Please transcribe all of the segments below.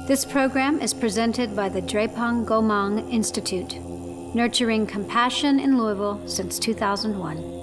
This program is presented by the Drepung Gomang Institute, nurturing compassion in Louisville since 2001.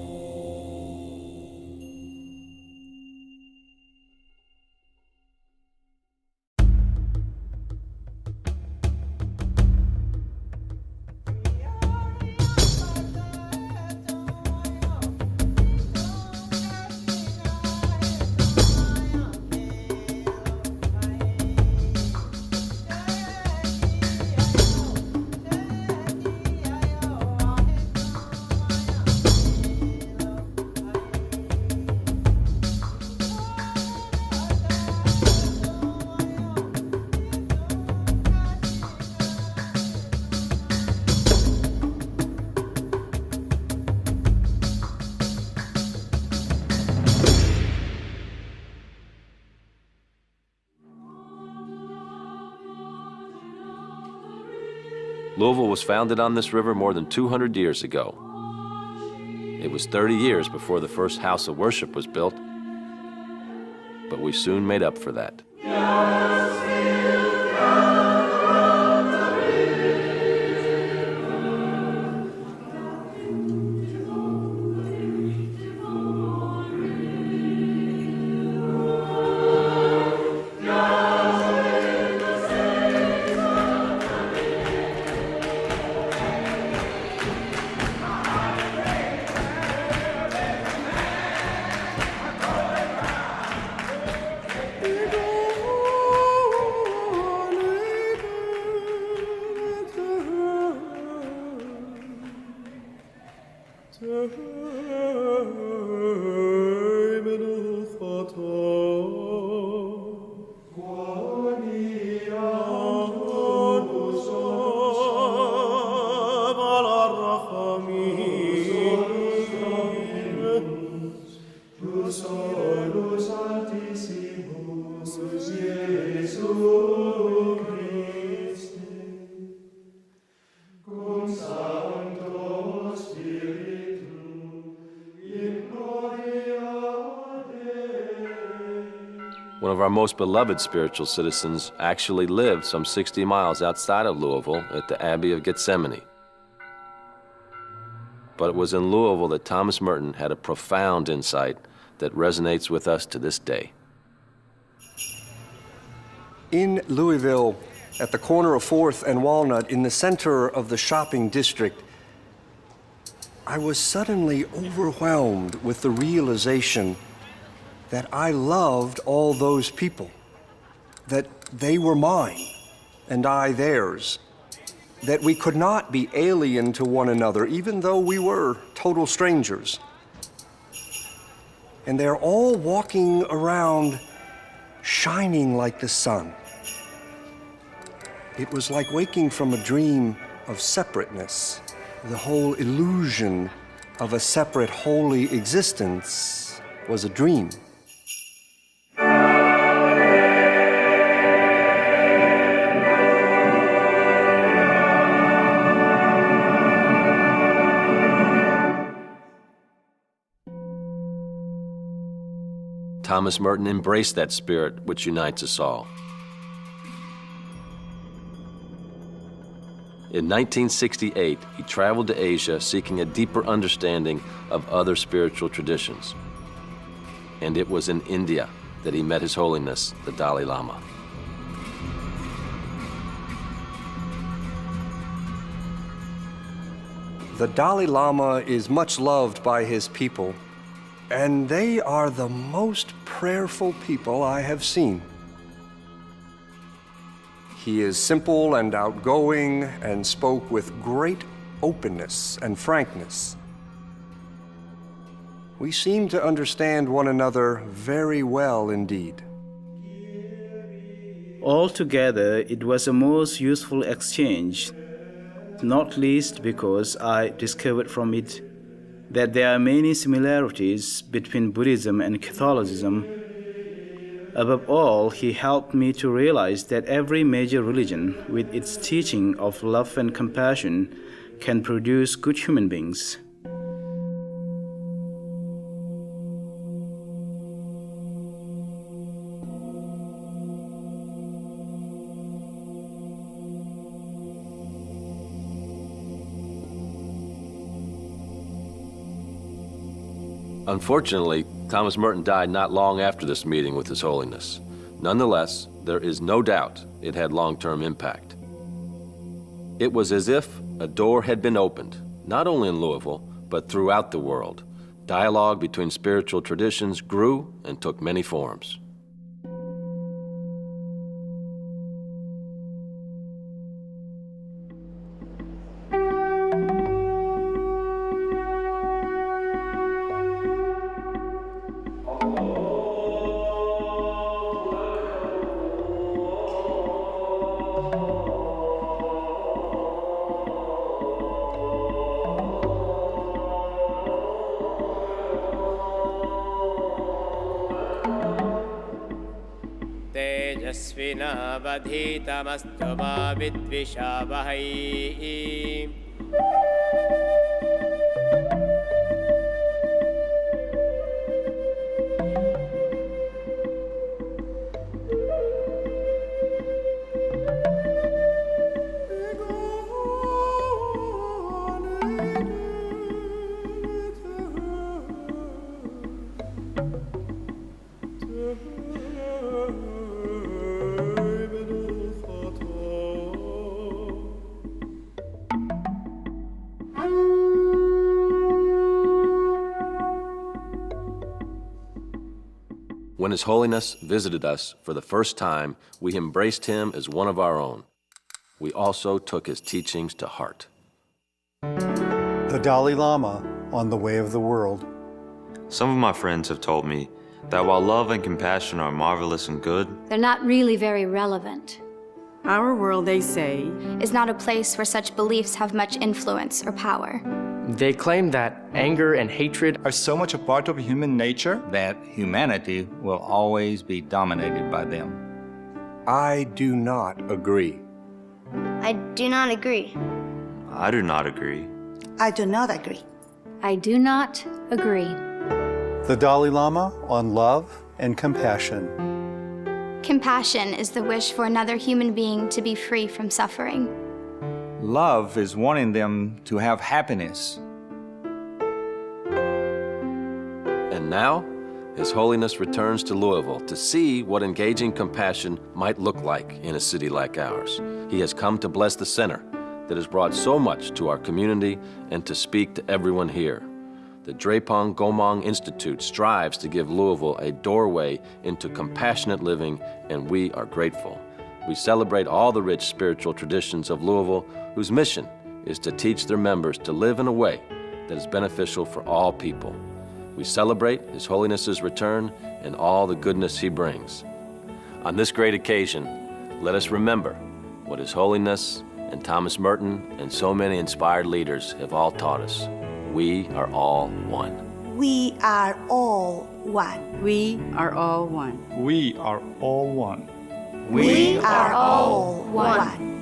Louisville was founded on this river more than 200 years ago. It was 30 years before the first house of worship was built, but we soon made up for that. One of our most beloved spiritual citizens actually lived some 60 miles outside of Louisville at the Abbey of Gethsemane. But it was in Louisville that Thomas Merton had a profound insight that resonates with us to this day. In Louisville, at the corner of 4th and Walnut, in the center of the shopping district, I was suddenly overwhelmed with the realization that I loved all those people, that they were mine and I theirs, that we could not be alien to one another, even though we were total strangers. And they're all walking around shining like the sun. It was like waking from a dream of separateness. The whole illusion of a separate, holy existence was a dream. Thomas Merton embraced that spirit which unites us all. In 1968, he traveled to Asia seeking a deeper understanding of other spiritual traditions. And it was in India that he met His Holiness, the Dalai Lama. The Dalai Lama is much loved by his people, and they are the most prayerful people I have seen. He is simple and outgoing and spoke with great openness and frankness. We seem to understand one another very well indeed. Altogether, it was a most useful exchange, not least because I discovered from it that there are many similarities between Buddhism and Catholicism. Above all, he helped me to realize that every major religion, with its teaching of love and compassion, can produce good human beings. Unfortunately, Thomas Merton died not long after this meeting with His Holiness. Nonetheless, there is no doubt it had long-term impact. It was as if a door had been opened, not only in Louisville, but throughout the world. Dialogue between spiritual traditions grew and took many forms. तेजस्विनावधीतमस्तु मा विद्विषावहै When His Holiness visited us for the first time, we embraced Him as one of our own. We also took His teachings to heart. The Dalai Lama on the way of the world. Some of my friends have told me that while love and compassion are marvelous and good, They're not really very relevant. Our world, they say, is not a place where such beliefs have much influence or power. They claim that anger and hatred are so much a part of human nature that humanity will always be dominated by them. I do not agree. I do not agree. I do not agree. I do not agree. I do not agree. The Dalai Lama on love and compassion. Compassion is the wish for another human being to be free from suffering. Love is wanting them to have happiness. And now, His Holiness returns to Louisville to see what engaging compassion might look like in a city like ours. He has come to bless the center that has brought so much to our community and to speak to everyone here. The Drepung Gomang Institute strives to give Louisville a doorway into compassionate living, and we are grateful. We celebrate all the rich spiritual traditions of Louisville, whose mission is to teach their members to live in a way that is beneficial for all people. We celebrate His Holiness's return and all the goodness He brings. On this great occasion, let us remember what His Holiness and Thomas Merton and so many inspired leaders have all taught us. We are all one. We are all one. We are all one. we are all one. We are all one.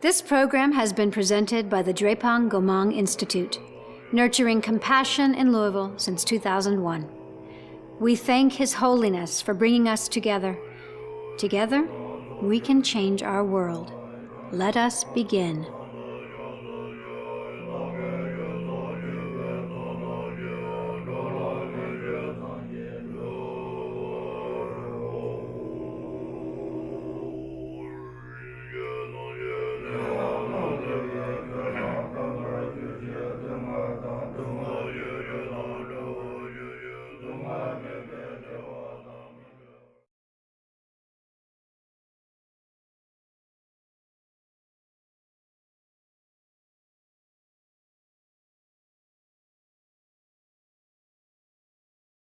This program has been presented by the Drepung Gomang Institute, nurturing compassion in Louisville since 2001. We thank His Holiness for bringing us together. Together, we can change our world. Let us begin.